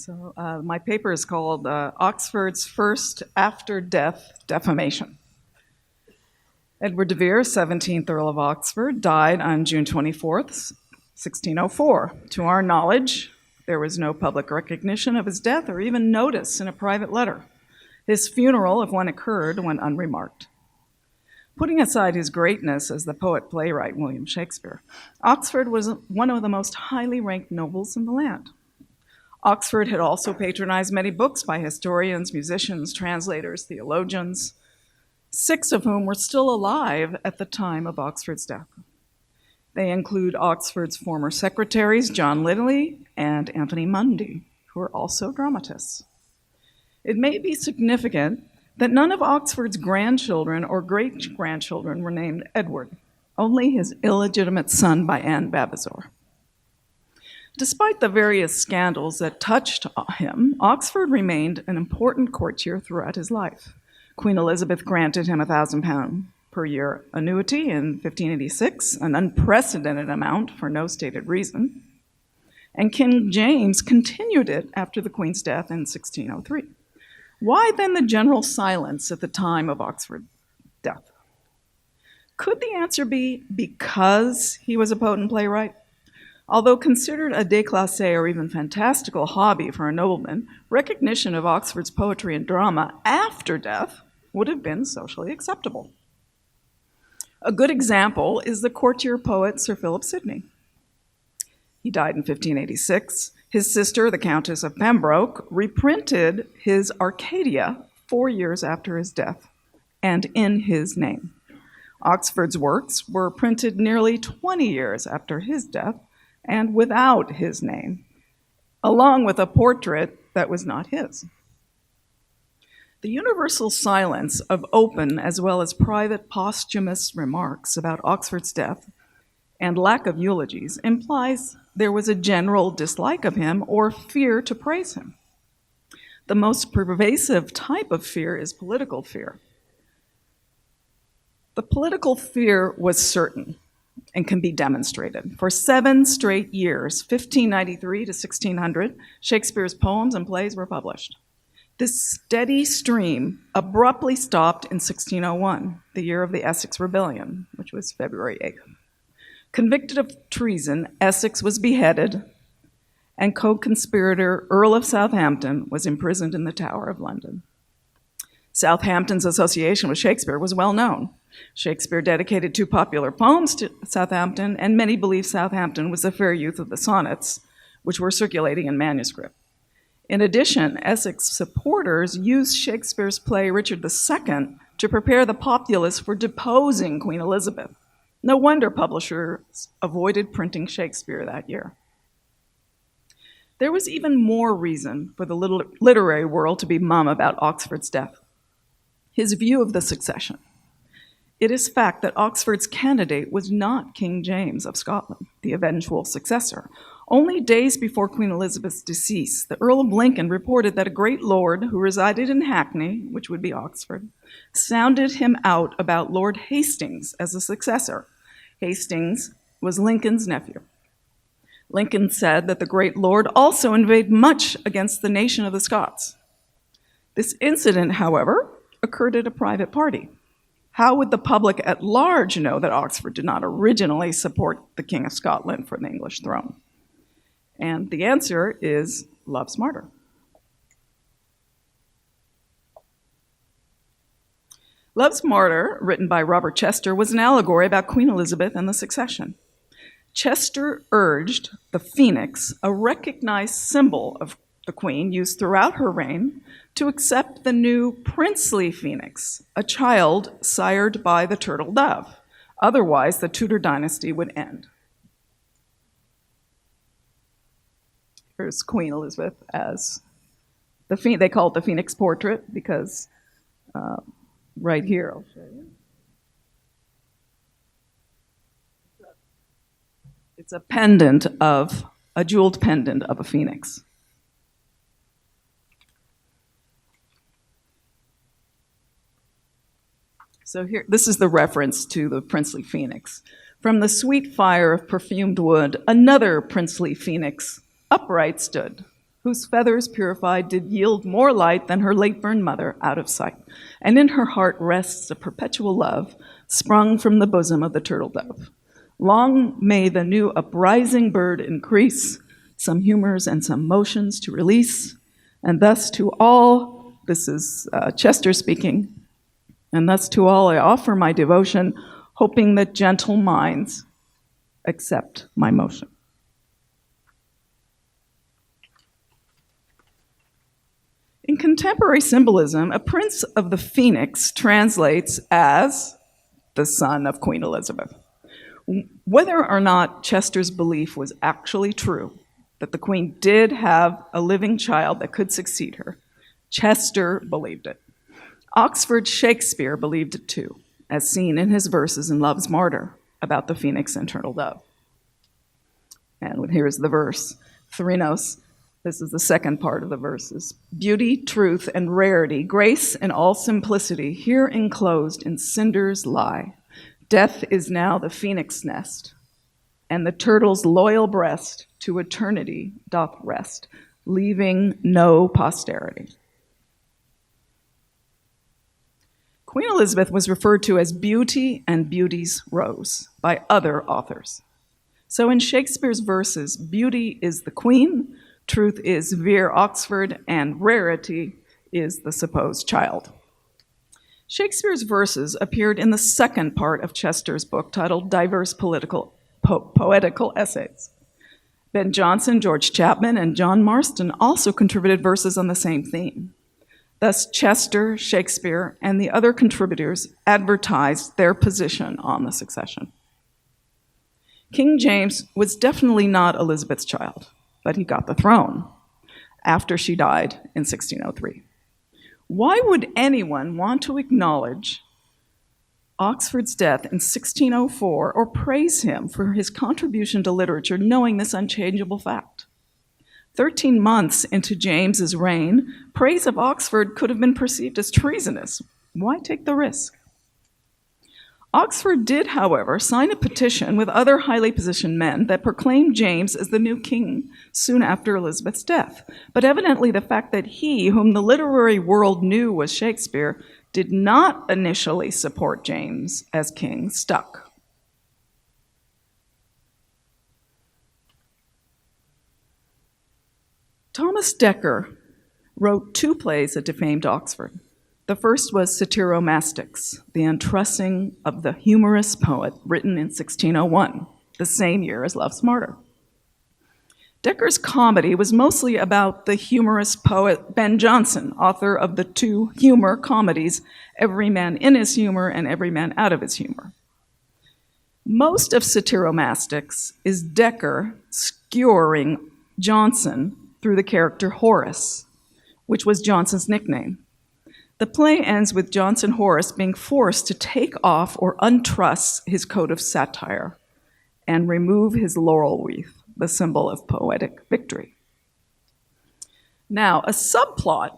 My paper is called Oxford's First After-Death Defamation. Edward de Vere, 17th Earl of Oxford, died on June 24th, 1604. To our knowledge, there was no public recognition of his death or even notice in a private letter. His funeral, if one occurred, went unremarked. Putting aside his greatness as the poet-playwright William Shakespeare, Oxford was one of the most highly ranked nobles in the land. Oxford had also patronized many books by historians, musicians, translators, theologians, 6 of whom were still alive at the time of Oxford's death. They include Oxford's former secretaries, John Lidley and Anthony Mundy, who are also dramatists. It may be significant that none of Oxford's grandchildren or great-grandchildren were named Edward, only his illegitimate son by Anne Vavasor. Despite the various scandals that touched him, Oxford remained an important courtier throughout his life. Queen Elizabeth granted him £1,000 per year annuity in 1586, an unprecedented amount for no stated reason. And King James continued it after the Queen's death in 1603. Why then the general silence at the time of Oxford's death? Could the answer be because he was a potent playwright? Although considered a déclassé or even fantastical hobby for a nobleman, recognition of Oxford's poetry and drama after death would have been socially acceptable. A good example is the courtier poet Sir Philip Sidney. He died in 1586. His sister, the Countess of Pembroke, reprinted his Arcadia 4 years after his death, and in his name. Oxford's works were printed nearly 20 years after his death, and without his name, along with a portrait that was not his. The universal silence of open as well as private posthumous remarks about Oxford's death and lack of eulogies implies there was a general dislike of him or fear to praise him. The most pervasive type of fear is political fear. The political fear was certain and can be demonstrated. For 7 straight years, 1593 to 1600, Shakespeare's poems and plays were published. This steady stream abruptly stopped in 1601, the year of the Essex Rebellion, which was February 8th. Convicted of treason, Essex was beheaded, and co-conspirator Earl of Southampton was imprisoned in the Tower of London. Southampton's association with Shakespeare was well known. Shakespeare dedicated 2 popular poems to Southampton, and many believe Southampton was the fair youth of the sonnets, which were circulating in manuscript. In addition, Essex supporters used Shakespeare's play Richard II to prepare the populace for deposing Queen Elizabeth. No wonder publishers avoided printing Shakespeare that year. There was even more reason for the literary world to be mum about Oxford's death: his view of the succession. It is fact that Oxford's candidate was not King James of Scotland, the eventual successor. Only days before Queen Elizabeth's decease, the Earl of Lincoln reported that a great lord who resided in Hackney, which would be Oxford, sounded him out about Lord Hastings as a successor. Hastings was Lincoln's nephew. Lincoln said that the great lord also inveighed much against the nation of the Scots. This incident, however, occurred at a private party. How would the public at large know that Oxford did not originally support the King of Scotland for the English throne? And the answer is Love's Martyr. Love's Martyr, written by Robert Chester, was an allegory about Queen Elizabeth and the succession. Chester urged the phoenix, a recognized symbol of the Queen used throughout her reign, to accept the new princely phoenix, a child sired by the turtle dove. Otherwise, the Tudor dynasty would end. Here's Queen Elizabeth as they call it the phoenix portrait because right here, I'll show you. It's a jeweled pendant of a phoenix. So here, this is the reference to the princely phoenix. From the sweet fire of perfumed wood, another princely phoenix upright stood, whose feathers purified did yield more light than her late-burned mother out of sight. And in her heart rests a perpetual love, sprung from the bosom of the turtle dove. Long may the new uprising bird increase, some humors and some motions to release, and thus to all, this is Chester speaking, and thus to all I offer my devotion, hoping that gentle minds accept my motion. In contemporary symbolism, a prince of the phoenix translates as the son of Queen Elizabeth. Whether or not Chester's belief was actually true, that the queen did have a living child that could succeed her, Chester believed it. Oxford Shakespeare believed it too, as seen in his verses in Love's Martyr about the phoenix and turtle dove. And here's the verse, Therinos. This is the second part of the verses. Beauty, truth, and rarity, grace and all simplicity, here enclosed in cinders lie. Death is now the phoenix nest, and the turtle's loyal breast to eternity doth rest, leaving no posterity. Queen Elizabeth was referred to as Beauty and Beauty's Rose by other authors. So in Shakespeare's verses, beauty is the queen, truth is Vere Oxford, and rarity is the supposed child. Shakespeare's verses appeared in the second part of Chester's book titled Diverse Poetical Essays. Ben Jonson, George Chapman, and John Marston also contributed verses on the same theme. Thus, Chester, Shakespeare, and the other contributors advertised their position on the succession. King James was definitely not Elizabeth's child, but he got the throne after she died in 1603. Why would anyone want to acknowledge Oxford's death in 1604 or praise him for his contribution to literature, knowing this unchangeable fact? 13 months into James's reign, praise of Oxford could have been perceived as treasonous. Why take the risk? Oxford did, however, sign a petition with other highly positioned men that proclaimed James as the new king soon after Elizabeth's death. But evidently the fact that he, whom the literary world knew was Shakespeare, did not initially support James as king stuck. Thomas Dekker wrote 2 plays that defamed Oxford. The first was Satyromastics, the untrussing of the humorous poet, written in 1601, the same year as Love's Martyr. Dekker's comedy was mostly about the humorous poet Ben Jonson, author of the 2 humor comedies, Every Man in His Humor and Every Man Out of His Humor. Most of Satyromastics is Dekker skewering Jonson through the character Horace, which was Jonson's nickname. The play ends with Jonson Horace being forced to take off or untruss his coat of satire and remove his laurel wreath, the symbol of poetic victory. Now, a subplot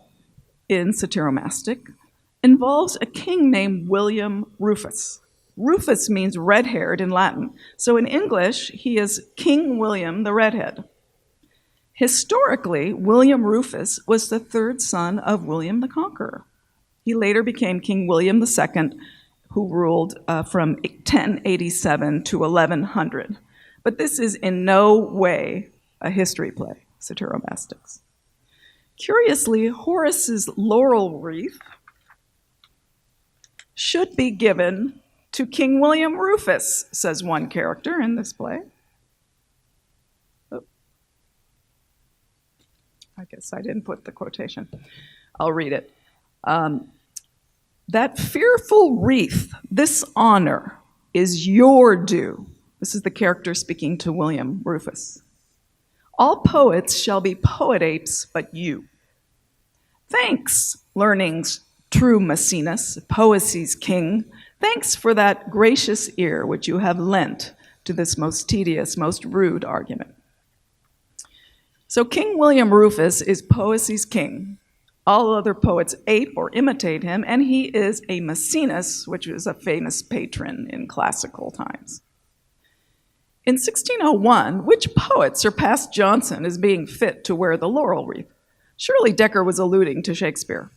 in Satyromastic involves a king named William Rufus. Rufus means red-haired in Latin, so in English, he is King William the Redhead. Historically, William Rufus was the 3rd son of William the Conqueror. He later became King William II, who ruled from 1087 to 1100. But this is in no way a history play, Satyromastics. Curiously, Horace's laurel wreath should be given to King William Rufus, says one character in this play. Oh. I guess I didn't put the quotation. I'll read it. That fearful wreath, this honor, is your due. This is the character speaking to William Rufus. All poets shall be poet-apes but you. Thanks, learning's true Maecenas, poesy's king. Thanks for that gracious ear which you have lent to this most tedious, most rude argument. So King William Rufus is poesy's king. All other poets ape or imitate him, and he is a Maecenas, which is a famous patron in classical times. In 1601, which poet surpassed Johnson as being fit to wear the laurel wreath? Surely Dekker was alluding to Shakespeare.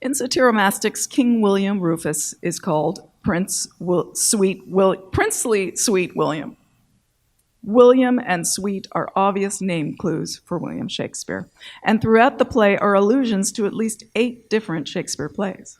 In Satyromastic's, King William Rufus is called Princely Sweet William. William and Sweet are obvious name clues for William Shakespeare, and throughout the play are allusions to at least 8 different Shakespeare plays.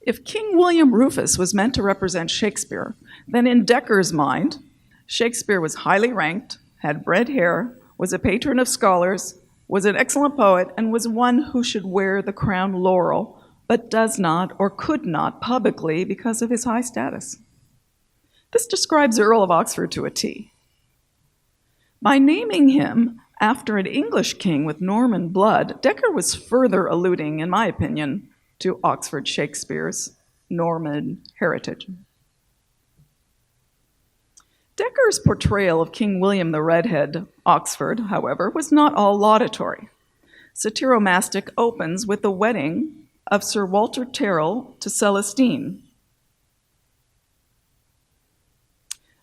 If King William Rufus was meant to represent Shakespeare, then in Dekker's mind, Shakespeare was highly ranked, had red hair, was a patron of scholars, was an excellent poet, and was one who should wear the crown laurel, but does not or could not publicly because of his high status. This describes Earl of Oxford to a T. By naming him after an English king with Norman blood, Dekker was further alluding, in my opinion, to Oxford Shakespeare's Norman heritage. Dekker's portrayal of King William the Redhead, Oxford, however, was not all laudatory. Satyromastic opens with the wedding of Sir Walter Tyrrell to Celestine.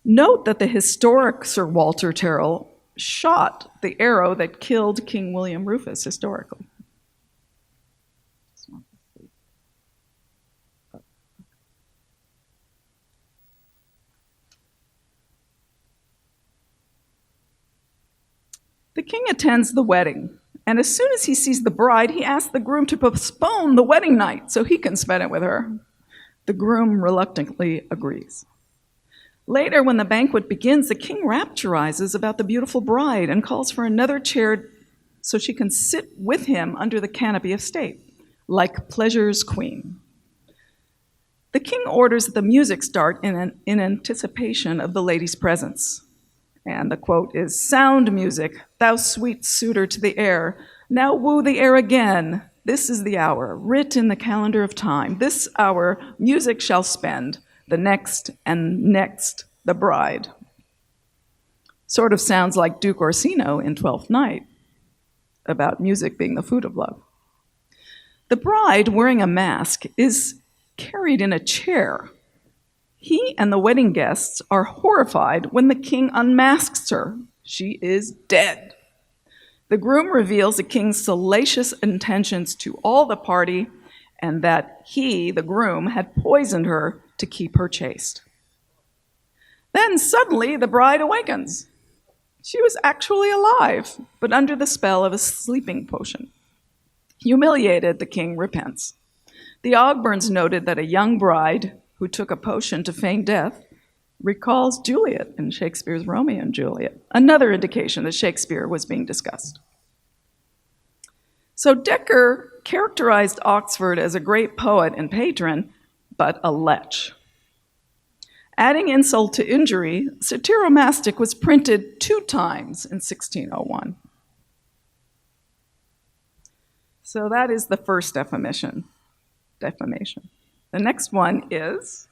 Note that the historic Sir Walter Tyrrell shot the arrow that killed King William Rufus historically. The king attends the wedding, and as soon as he sees the bride, he asks the groom to postpone the wedding night so he can spend it with her. The groom reluctantly agrees. Later, when the banquet begins, the king rapturizes about the beautiful bride and calls for another chair so she can sit with him under the canopy of state, like pleasure's queen. The king orders that the music start in anticipation of the lady's presence. And the quote is, "Sound music, thou sweet suitor to the air, now woo the air again. This is the hour, writ in the calendar of time. This hour music shall spend, the next and next the bride." Sort of sounds like Duke Orsino in Twelfth Night, about music being the food of love. The bride, wearing a mask, is carried in a chair. He and the wedding guests are horrified when the king unmasks her. She is dead. The groom reveals the king's salacious intentions to all the party and that he, the groom, had poisoned her to keep her chaste. Then suddenly the bride awakens. She was actually alive, but under the spell of a sleeping potion. Humiliated, the king repents. The Ogburns noted that a young bride who took a potion to feign death recalls Juliet in Shakespeare's Romeo and Juliet, another indication that Shakespeare was being discussed. So Dekker characterized Oxford as a great poet and patron, but a lech. Adding insult to injury, Satyromastic was printed 2 times in 1601. So that is the first defamation. The next one is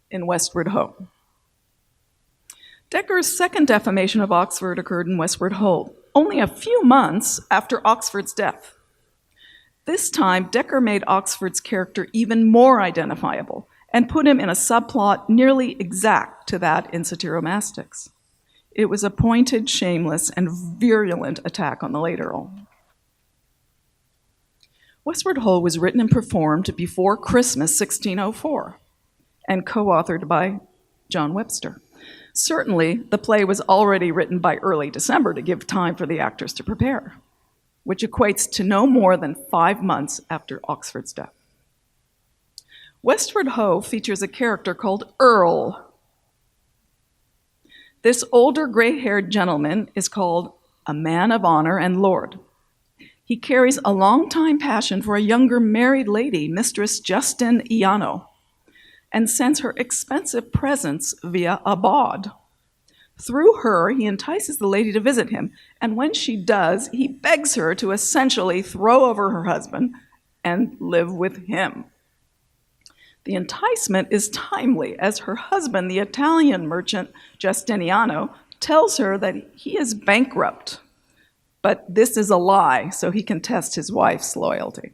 in Westward Ho. Dekker's second defamation of Oxford occurred in Westward Ho, only a few months after Oxford's death. This time, Dekker made Oxford's character even more identifiable and put him in a subplot nearly exact to that in Satyromastic's. It was a pointed, shameless, and virulent attack on the late Earl. Westward Ho was written and performed before Christmas 1604 and co-authored by John Webster. Certainly, the play was already written by early December to give time for the actors to prepare, which equates to no more than 5 months after Oxford's death. Westward Ho features a character called Earl. This older gray-haired gentleman is called a man of honor and lord. He carries a long-time passion for a younger married lady, Mistress Justine Iano, and sends her expensive presents via a bawd. Through her, he entices the lady to visit him, and when she does, he begs her to essentially throw over her husband and live with him. The enticement is timely, as her husband, the Italian merchant Justiniano, tells her that he is bankrupt. But this is a lie, so he can test his wife's loyalty.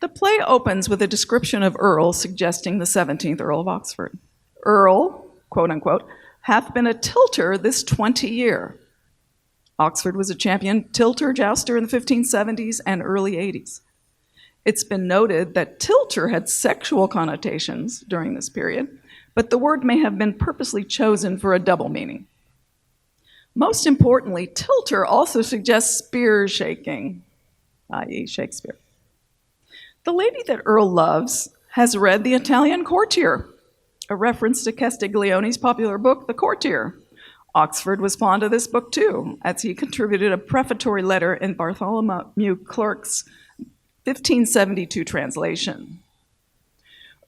The play opens with a description of Earl suggesting the 17th Earl of Oxford. Earl, quote unquote, hath been a tilter this 20 year. Oxford was a champion tilter jouster in the 1570s and early 80s. It's been noted that tilter had sexual connotations during this period, but the word may have been purposely chosen for a double meaning. Most importantly, tilter also suggests spear shaking, i.e. Shakespeare. The lady that Earl loves has read The Italian Courtier, a reference to Castiglione's popular book, The Courtier. Oxford was fond of this book too, as he contributed a prefatory letter in Bartholomew Clerk's 1572 translation.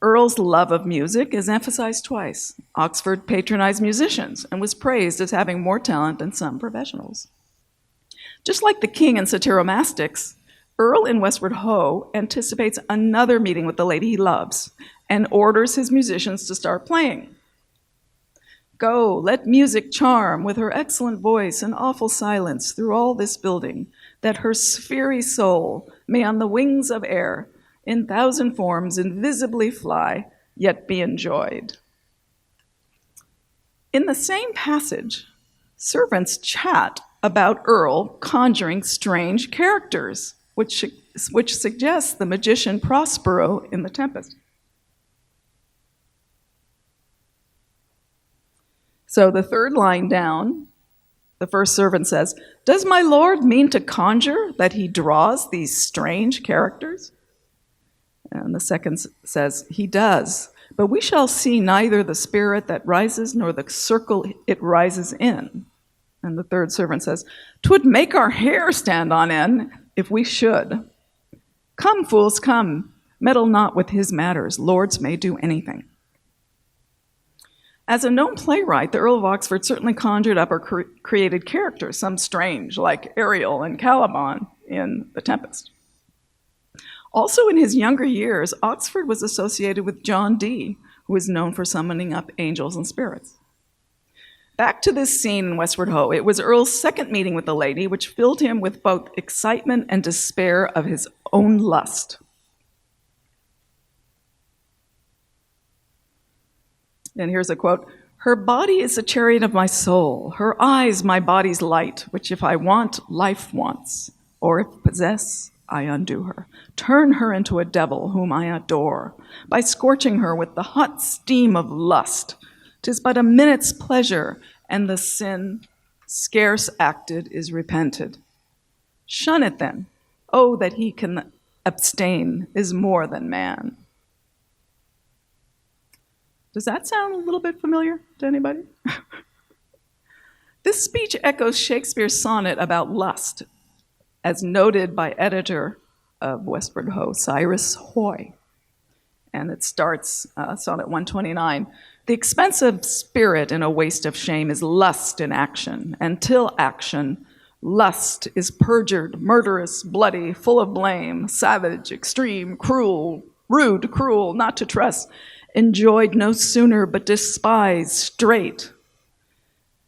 Earl's love of music is emphasized twice. Oxford patronized musicians and was praised as having more talent than some professionals. Just like the king in Satyromastics, Earl in Westward Ho anticipates another meeting with the lady he loves and orders his musicians to start playing. Go, let music charm with her excellent voice and awful silence through all this building, that her sphery soul may on the wings of air in thousand forms invisibly fly, yet be enjoyed. In the same passage, servants chat about Earl conjuring strange characters, which suggests the magician Prospero in The Tempest. So the third line down, the first servant says, "Does my lord mean to conjure that he draws these strange characters?" And the second says, "He does, but we shall see neither the spirit that rises nor the circle it rises in." And the third servant says, "'Twould make our hair stand on end if we should. Come, fools, come, meddle not with his matters. Lords may do anything." As a known playwright, the Earl of Oxford certainly conjured up or created characters, some strange, like Ariel and Caliban in The Tempest. Also in his younger years, Oxford was associated with John Dee, who is known for summoning up angels and spirits. Back to this scene in Westward Ho, it was Earl's second meeting with the lady, which filled him with both excitement and despair of his own lust. And here's a quote, "Her body is the chariot of my soul, her eyes my body's light, which if I want, life wants, or if possess, I undo her. Turn her into a devil whom I adore, by scorching her with the hot steam of lust. 'Tis but a minute's pleasure, and the sin scarce acted is repented. Shun it then. Oh, that he can abstain is more than man." Does that sound a little bit familiar to anybody? This speech echoes Shakespeare's sonnet about lust, as noted by editor of Westward Ho, Cyrus Hoy. And it starts, sonnet 129, "The expensive spirit in a waste of shame is lust in action, and till action, lust is perjured, murderous, bloody, full of blame, savage, extreme, cruel, rude, cruel, not to trust, enjoyed no sooner but despised straight.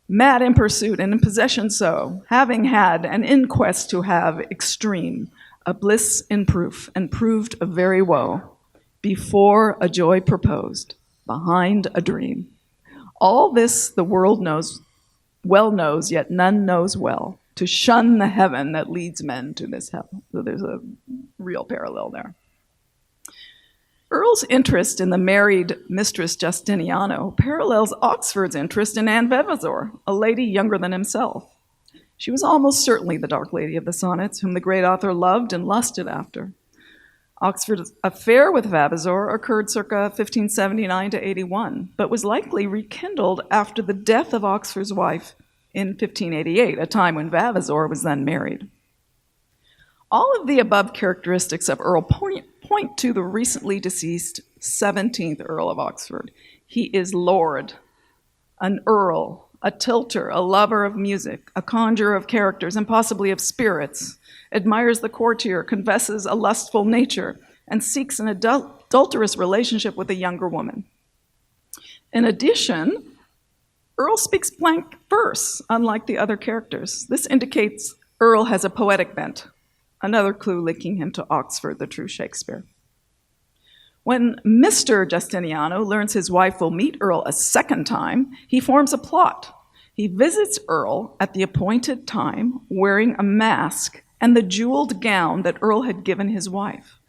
Mad in pursuit and in possession so, having had and in quest to have extreme, a bliss in proof and proved a very woe, before a joy proposed, behind a dream. All this the world knows, well knows, yet none knows well, to shun the heaven that leads men to this hell." So there's a real parallel there. Earl's interest in the married Mistress Justiniano parallels Oxford's interest in Anne Vavasor, a lady younger than himself. She was almost certainly the dark lady of the sonnets, whom the great author loved and lusted after. Oxford's affair with Vavasor occurred circa 1579 to 81, but was likely rekindled after the death of Oxford's wife in 1588, a time when Vavasor was then married. All of the above characteristics of Earl point to the recently deceased 17th Earl of Oxford. He is lord, an earl, a tilter, a lover of music, a conjurer of characters and possibly of spirits, admires the courtier, confesses a lustful nature, and seeks an adulterous relationship with a younger woman. In addition, Earl speaks blank verse, unlike the other characters. This indicates Earl has a poetic bent, another clue linking him to Oxford, the true Shakespeare. When Mr. Justiniano learns his wife will meet Earl a second time, he forms a plot. He visits Earl at the appointed time wearing a mask and the jeweled gown that Earl had given his wife.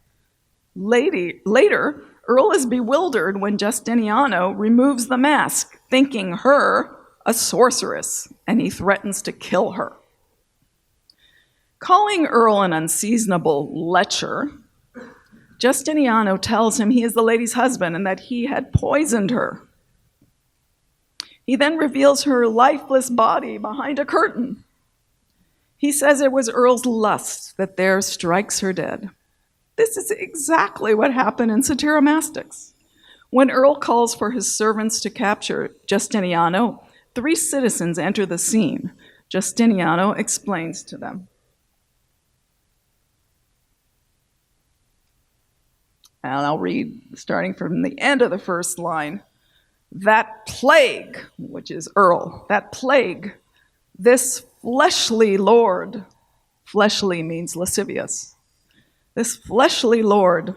Later, Earl is bewildered when Justiniano removes the mask, thinking her a sorceress, and he threatens to kill her. Calling Earl an unseasonable lecher, Justiniano tells him he is the lady's husband and that he had poisoned her. He then reveals her lifeless body behind a curtain. He says it was Earl's lust that there strikes her dead. This is exactly what happened in Satyromastix. When Earl calls for his servants to capture Justiniano, 3 citizens enter the scene. Justiniano explains to them. And I'll read starting from the end of the first line. That plague, which is Earl, that plague, this fleshly lord, fleshly means lascivious, this fleshly lord,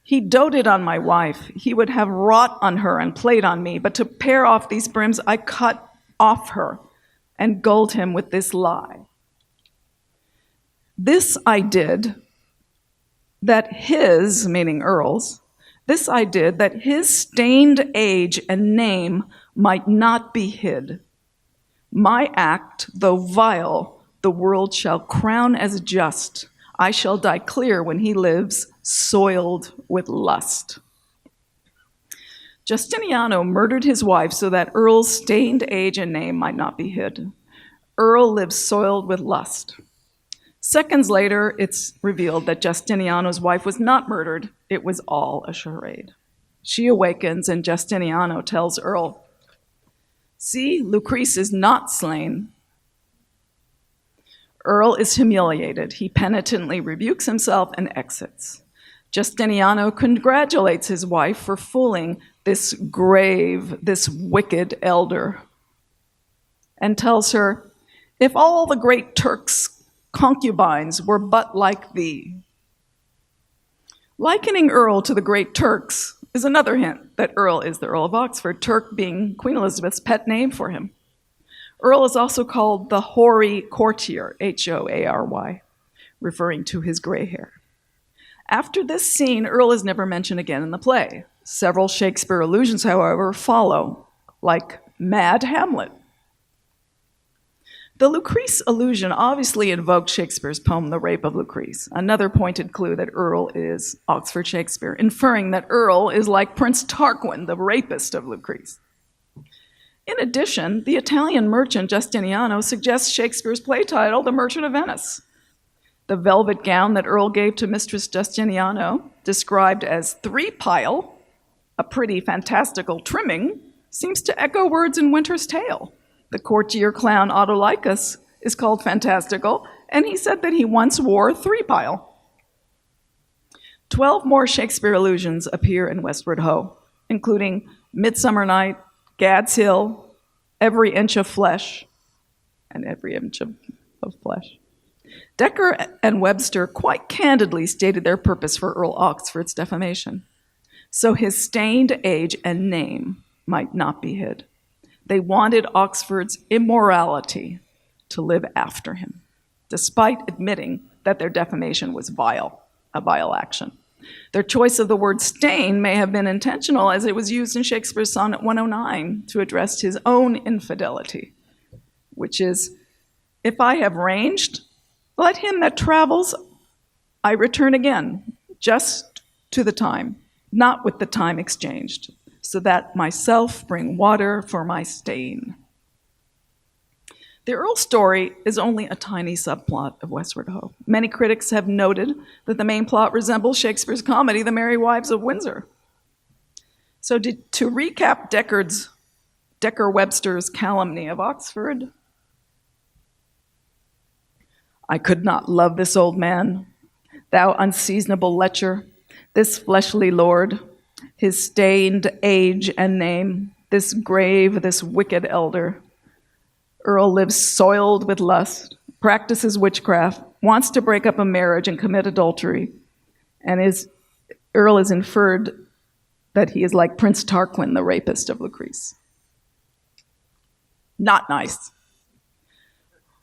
he doted on my wife. He would have wrought on her and played on me, but to pare off these brims, I cut off her and gulled him with this lie. This I did, that his, meaning Earl's, this I did, that his stained age and name might not be hid. My act, though vile, the world shall crown as just. I shall die clear when he lives, soiled with lust. Justiniano murdered his wife so that Earl's stained age and name might not be hid. Earl lives soiled with lust. Seconds later, it's revealed that Justiniano's wife was not murdered. It was all a charade. She awakens, and Justiniano tells Earl, "See, Lucrece is not slain." Earl is humiliated. He penitently rebukes himself and exits. Justiniano congratulates his wife for fooling this grave, this wicked elder, and tells her, "If all the great Turks' concubines were but like thee." Likening Earl to the great Turks is another hint that Earl is the Earl of Oxford, Turk being Queen Elizabeth's pet name for him. Earl is also called the hoary courtier, Hoary, referring to his gray hair. After this scene, Earl is never mentioned again in the play. Several Shakespeare allusions, however, follow, like Mad Hamlet. The Lucrece allusion obviously invoked Shakespeare's poem, The Rape of Lucrece, another pointed clue that Earl is Oxford Shakespeare, inferring that Earl is like Prince Tarquin, the rapist of Lucrece. In addition, the Italian merchant Justiniano suggests Shakespeare's play title, The Merchant of Venice. The velvet gown that Earl gave to Mistress Justiniano, described as 3-pile, a pretty fantastical trimming, seems to echo words in Winter's Tale. The courtier clown Autolycus is called fantastical, and he said that he once wore 3-pile. 12 more Shakespeare allusions appear in Westward Ho, including Midsummer Night, Gad's Hill, Every Inch of Flesh, and Every Inch of Flesh. Dekker and Webster quite candidly stated their purpose for Earl Oxford's defamation, so his stained age and name might not be hid. They wanted Oxford's immorality to live after him, despite admitting that their defamation was vile, a vile action. Their choice of the word stain may have been intentional, as it was used in Shakespeare's Sonnet 109 to address his own infidelity, which is, "If I have ranged, let him that travels, I return again, just to the time, not with the time exchanged, so that myself bring water for my stain." The Earl story is only a tiny subplot of Westward Ho. Many critics have noted that the main plot resembles Shakespeare's comedy, The Merry Wives of Windsor. So to recap Dekker-Webster's calumny of Oxford, "I could not love this old man, thou unseasonable lecher, this fleshly lord, his stained age and name, this grave, this wicked elder. Earl lives soiled with lust, practices witchcraft, wants to break up a marriage and commit adultery, and Earl is inferred that he is like Prince Tarquin, the rapist of Lucrece. Not nice.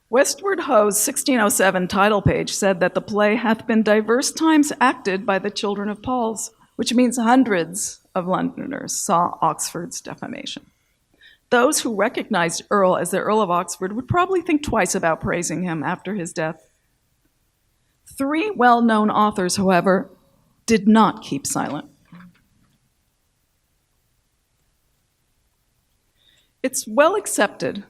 Westward Ho's 1607 title page said that the play hath been divers times acted by the children of Paul's, which means hundreds of Londoners saw Oxford's Defamation. Those who recognized Earl as the Earl of Oxford would probably think twice about praising him after his death. 3 well-known authors, however, did not keep silent. It's well accepted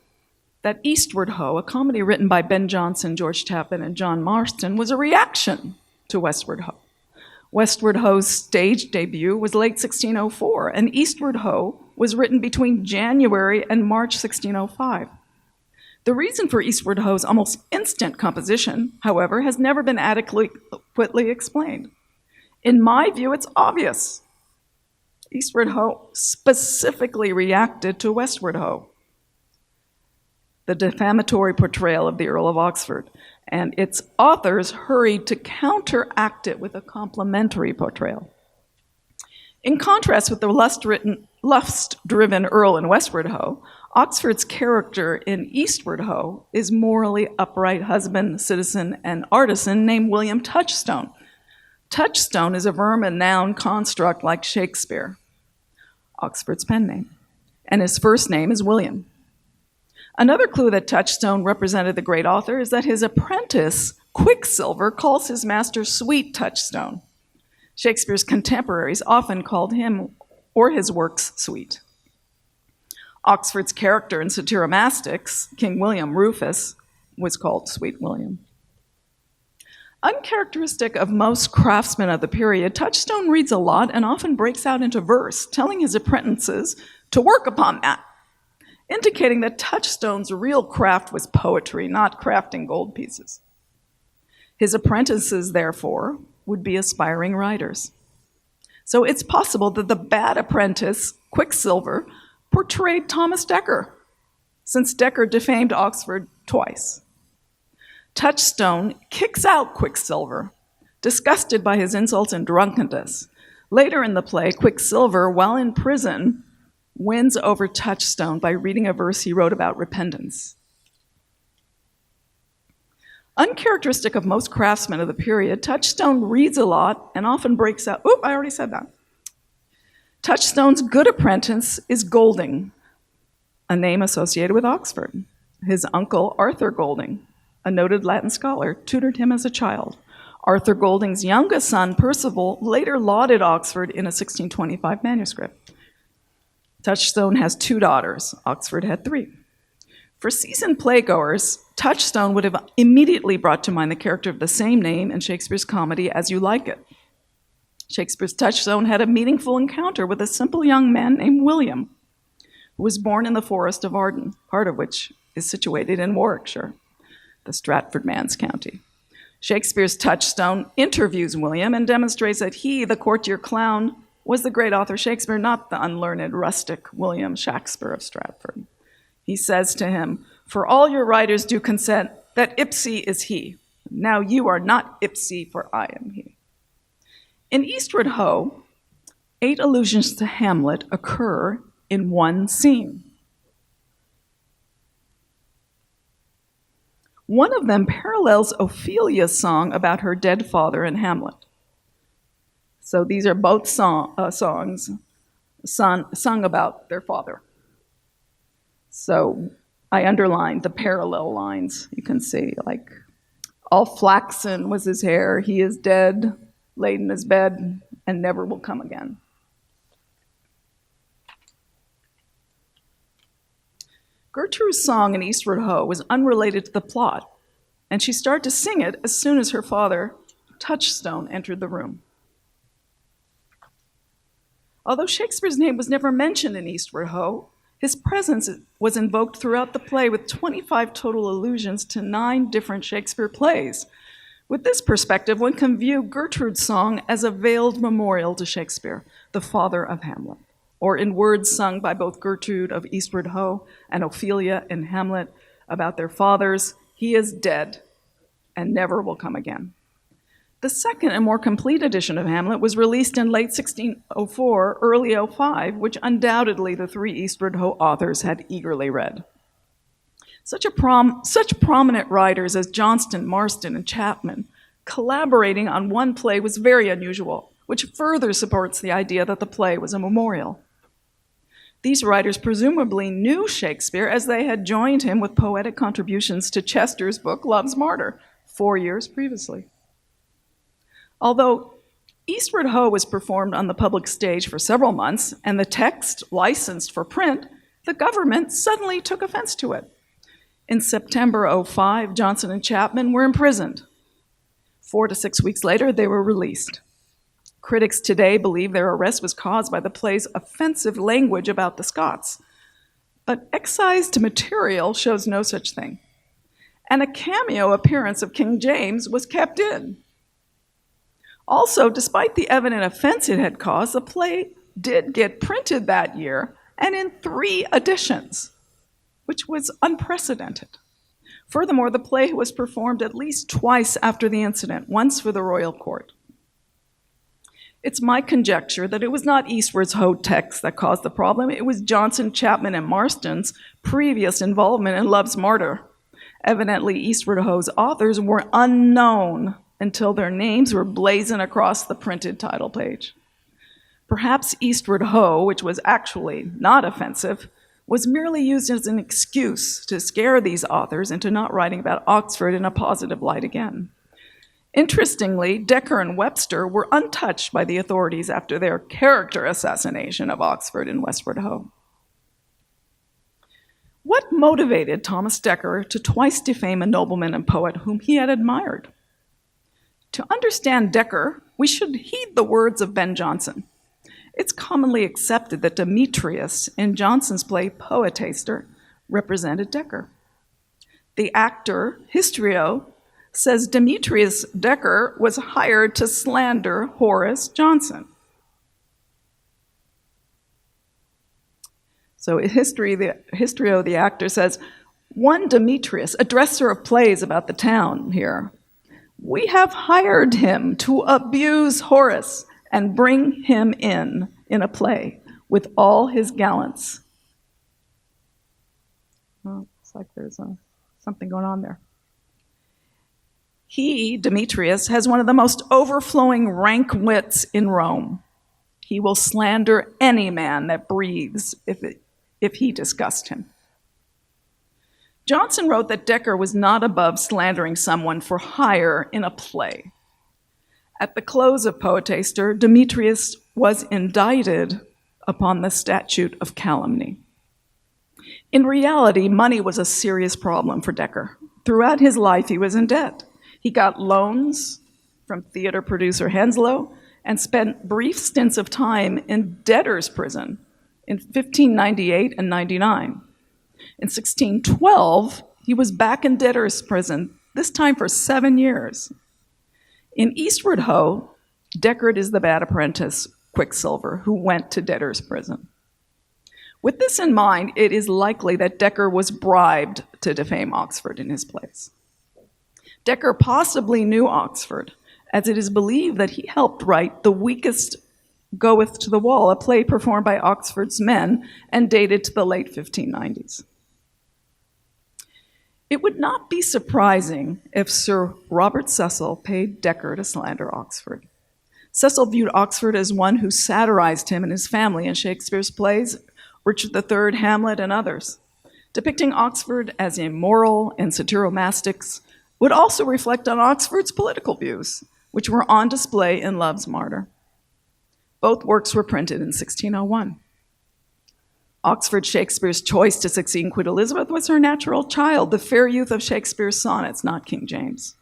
that Eastward Ho, a comedy written by Ben Jonson, George Tappan, and John Marston, was a reaction to Westward Ho. Westward Ho's stage debut was late 1604, and Eastward Ho was written between January and March 1605. The reason for Eastward Ho's almost instant composition, however, has never been adequately explained. In my view, it's obvious. Eastward Ho specifically reacted to Westward Ho, the defamatory portrayal of the Earl of Oxford, and its authors hurried to counteract it with a complimentary portrayal. In contrast with the lust-driven Earl in Westward Ho, Oxford's character in Eastward Ho is morally upright husband, citizen, and artisan named William Touchstone. Touchstone is a verb and noun construct like Shakespeare, Oxford's pen name, and his first name is William. Another clue that Touchstone represented the great author is that his apprentice, Quicksilver, calls his master Sweet Touchstone. Shakespeare's contemporaries often called him or his works sweet. Oxford's character in Satyromastix, King William Rufus, was called Sweet William. Uncharacteristic of most craftsmen of the period, Touchstone reads a lot and often breaks out into verse, telling his apprentices to work upon that, indicating that Touchstone's real craft was poetry, not crafting gold pieces. His apprentices, therefore, would be aspiring writers. So it's possible that the bad apprentice, Quicksilver, portrayed Thomas Dekker, since Dekker defamed Oxford twice. Touchstone kicks out Quicksilver, disgusted by his insults and drunkenness. Later in the play, Quicksilver, while in prison, wins over Touchstone by reading a verse he wrote about repentance. Uncharacteristic of most craftsmen of the period, Touchstone reads a lot and often breaks out. I already said that. Touchstone's good apprentice is Golding, a name associated with Oxford. His uncle, Arthur Golding, a noted Latin scholar, tutored him as a child. Arthur Golding's youngest son, Percival, later lauded Oxford in a 1625 manuscript. Touchstone has 2 daughters. Oxford had 3. For seasoned playgoers, Touchstone would have immediately brought to mind the character of the same name in Shakespeare's comedy As You Like It. Shakespeare's Touchstone had a meaningful encounter with a simple young man named William, who was born in the Forest of Arden, part of which is situated in Warwickshire, the Stratford Man's county. Shakespeare's Touchstone interviews William and demonstrates that he, the courtier clown, was the great author Shakespeare, not the unlearned rustic William Shakespeare of Stratford. He says to him, "For all your writers do consent that Ipsy is he. Now you are not Ipsy, for I am he." In Eastward Ho, 8 allusions to Hamlet occur in one scene. One of them parallels Ophelia's song about her dead father in Hamlet. So these are both songs sung about their father. So I underlined the parallel lines. You can see, like, all flaxen was his hair, he is dead, laid in his bed, and never will come again. Gertrude's song in Eastward Ho was unrelated to the plot, and she started to sing it as soon as her father, Touchstone, entered the room. Although Shakespeare's name was never mentioned in Eastward Ho, his presence was invoked throughout the play with 25 total allusions to 9 different Shakespeare plays. With this perspective, one can view Gertrude's song as a veiled memorial to Shakespeare, the father of Hamlet, or in words sung by both Gertrude of Eastward Ho and Ophelia in Hamlet about their fathers, "He is dead and never will come again." The second and more complete edition of Hamlet was released in late 1604, early 05, which undoubtedly the three Eastward Ho authors had eagerly read. Such prominent writers as Johnston, Marston, and Chapman collaborating on one play was very unusual, which further supports the idea that the play was a memorial. These writers presumably knew Shakespeare, as they had joined him with poetic contributions to Chester's book Love's Martyr 4 years previously. Although Eastward Ho was performed on the public stage for several months and the text licensed for print, the government suddenly took offense to it. In September 05, Johnson and Chapman were imprisoned. 4 to 6 weeks later, they were released. Critics today believe their arrest was caused by the play's offensive language about the Scots, but excised material shows no such thing. And a cameo appearance of King James was kept in. Also, despite the evident offense it had caused, the play did get printed that year, and in 3 editions, which was unprecedented. Furthermore, the play was performed at least twice after the incident, once for the royal court. It's my conjecture that it was not Eastward Ho text that caused the problem. It was Johnson, Chapman, and Marston's previous involvement in Love's Martyr. Evidently, Eastward Ho's authors were unknown until their names were blazoned across the printed title page. Perhaps Eastward Ho, which was actually not offensive, was merely used as an excuse to scare these authors into not writing about Oxford in a positive light again. Interestingly, Dekker and Webster were untouched by the authorities after their character assassination of Oxford in Westward Ho. What motivated Thomas Dekker to twice defame a nobleman and poet whom he had admired? To understand Dekker, we should heed the words of Ben Jonson. It's commonly accepted that Demetrius, in Jonson's play Poetaster, represented Dekker. The actor, Histrio, says Demetrius Dekker was hired to slander Horace Johnson. So in Histrio, the actor, says, one Demetrius, a dresser of plays about the town here, we have hired him to abuse Horace and bring him in a play with all his gallants. Well, looks like there's something going on there. He, Demetrius, has one of the most overflowing rank wits in Rome. He will slander any man that breathes if he disgust him. Jonson wrote that Dekker was not above slandering someone for hire in a play. At the close of Poetaster, Demetrius was indicted upon the statute of calumny. In reality, money was a serious problem for Dekker. Throughout his life, he was in debt. He got loans from theater producer Henslow and spent brief stints of time in debtor's prison in 1598 and 99. In 1612, he was back in debtor's prison, this time for 7 years. In Eastward Ho, Dekker is the bad apprentice, Quicksilver, who went to debtor's prison. With this in mind, it is likely that Dekker was bribed to defame Oxford in his place. Dekker possibly knew Oxford, as it is believed that he helped write The Weakest Goeth to the Wall, a play performed by Oxford's men and dated to the late 1590s. It would not be surprising if Sir Robert Cecil paid Dekker to slander Oxford. Cecil viewed Oxford as one who satirized him and his family in Shakespeare's plays, Richard III, Hamlet, and others. Depicting Oxford as immoral and satyromastics would also reflect on Oxford's political views, which were on display in Love's Martyr. Both works were printed in 1601. Oxford Shakespeare's choice to succeed Queen Elizabeth was her natural child, the fair youth of Shakespeare's sonnets, not King James.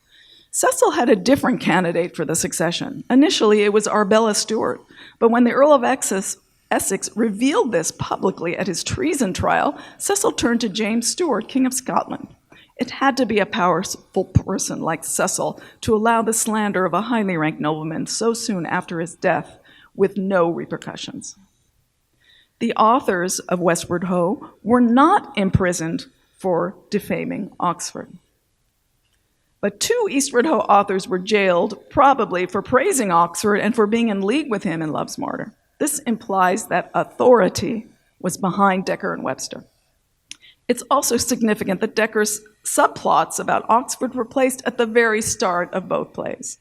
Cecil had a different candidate for the succession. Initially, it was Arbella Stuart, but when the Earl of Essex revealed this publicly at his treason trial, Cecil turned to James Stuart, King of Scotland. It had to be a powerful person like Cecil to allow the slander of a highly ranked nobleman so soon after his death with no repercussions. The authors of Westward Ho were not imprisoned for defaming Oxford. But 2 Eastward Ho authors were jailed, probably for praising Oxford and for being in league with him in Love's Martyr. This implies that authority was behind Dekker and Webster. It's also significant that Dekker's subplots about Oxford were placed at the very start of both plays.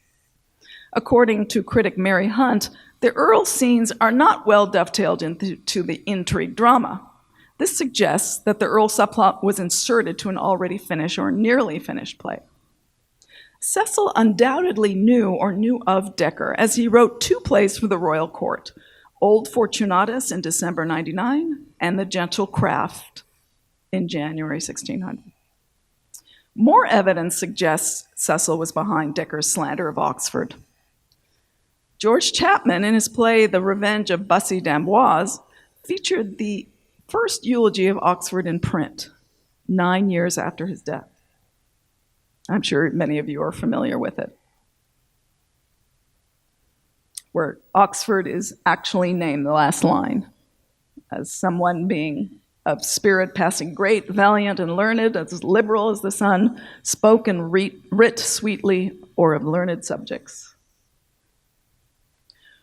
According to critic Mary Hunt, the Earl scenes are not well dovetailed into the intrigue drama. This suggests that the Earl subplot was inserted to an already finished or nearly finished play. Cecil undoubtedly knew or knew of Dekker, as he wrote 2 plays for the royal court, Old Fortunatus in December 99 and The Gentle Craft in January 1600. More evidence suggests Cecil was behind Dekker's slander of Oxford. George Chapman, in his play The Revenge of Bussy d'Amboise, featured the first eulogy of Oxford in print, 9 years after his death. I'm sure many of you are familiar with it, where Oxford is actually named, the last line, as someone being of spirit passing great, valiant and learned, as liberal as the sun, spoke and writ sweetly, or of learned subjects.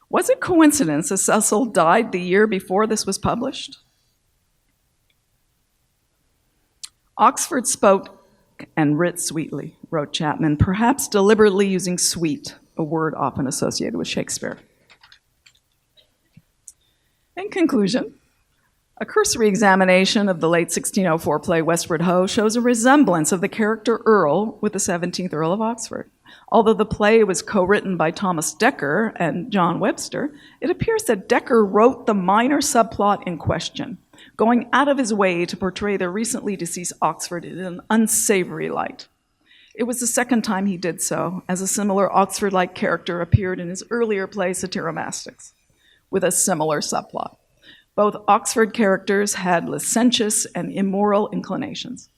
Was it coincidence that Cecil died the year before this was published? Oxford spoke and writ sweetly, wrote Chapman, perhaps deliberately using sweet, a word often associated with Shakespeare. In conclusion, a cursory examination of the late 1604 play Westward Ho shows a resemblance of the character Earl with the 17th Earl of Oxford. Although the play was co-written by Thomas Dekker and John Webster, it appears that Dekker wrote the minor subplot in question, going out of his way to portray the recently deceased Oxford in an unsavory light. It was the second time he did so, as a similar Oxford-like character appeared in his earlier play Satyromastics, with a similar subplot. Both Oxford characters had licentious and immoral inclinations.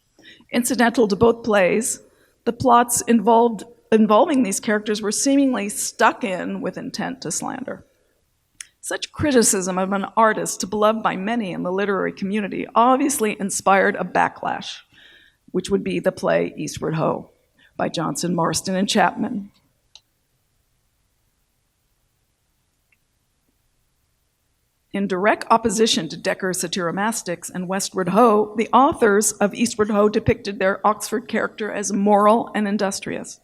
Incidental to both plays, the plots involving these characters were seemingly stuck in with intent to slander. Such criticism of an artist beloved by many in the literary community obviously inspired a backlash, which would be the play Eastward Ho by Johnson, Marston, and Chapman. In direct opposition to Dekker's Satyromastics and Westward Ho, the authors of Eastward Ho depicted their Oxford character as moral and industrious.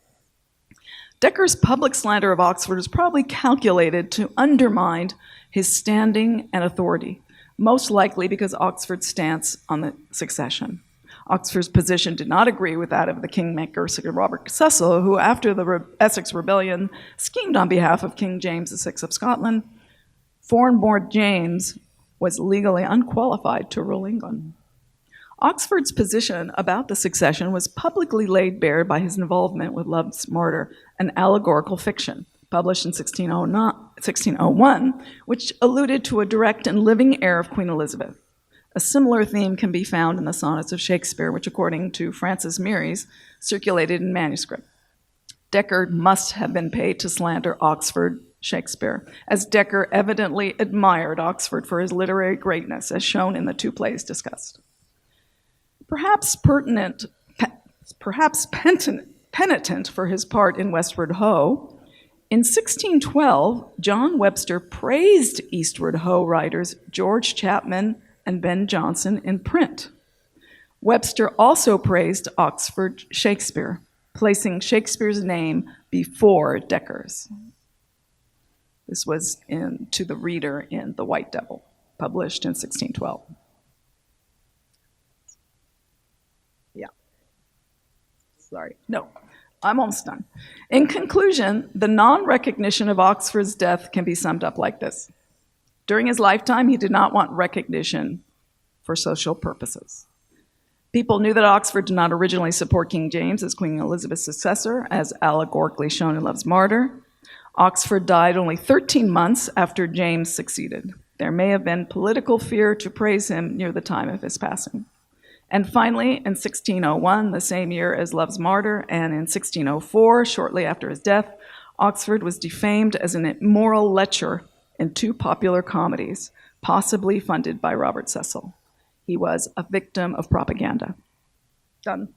Dekker's public slander of Oxford is probably calculated to undermine his standing and authority, most likely because Oxford's stance on the succession. Oxford's position did not agree with that of the kingmaker Sir Robert Cecil, who, after the Essex Rebellion, schemed on behalf of King James VI of Scotland. Foreign-born James was legally unqualified to rule England. Oxford's position about the succession was publicly laid bare by his involvement with Love's Martyr, an allegorical fiction published in 1601, which alluded to a direct and living heir of Queen Elizabeth. A similar theme can be found in the Sonnets of Shakespeare, which, according to Francis Meres, circulated in manuscript. Dekker must have been paid to slander Oxford Shakespeare, as Dekker evidently admired Oxford for his literary greatness, as shown in the 2 plays discussed. Perhaps penitent for his part in Westward Ho, in 1612, John Webster praised Eastward Ho writers George Chapman and Ben Jonson in print. Webster also praised Oxford Shakespeare, placing Shakespeare's name before Dekker's. This was to the reader in The White Devil, published in 1612. Yeah. Sorry. No, I'm almost done. In conclusion, the non-recognition of Oxford's death can be summed up like this. During his lifetime, he did not want recognition for social purposes. People knew that Oxford did not originally support King James as Queen Elizabeth's successor, as allegorically shown in Love's Martyr. Oxford died only 13 months after James succeeded. There may have been political fear to praise him near the time of his passing. And finally, in 1601, the same year as Love's Martyr, and in 1604, shortly after his death, Oxford was defamed as an immoral lecher in 2 popular comedies, possibly funded by Robert Cecil. He was a victim of propaganda. Done.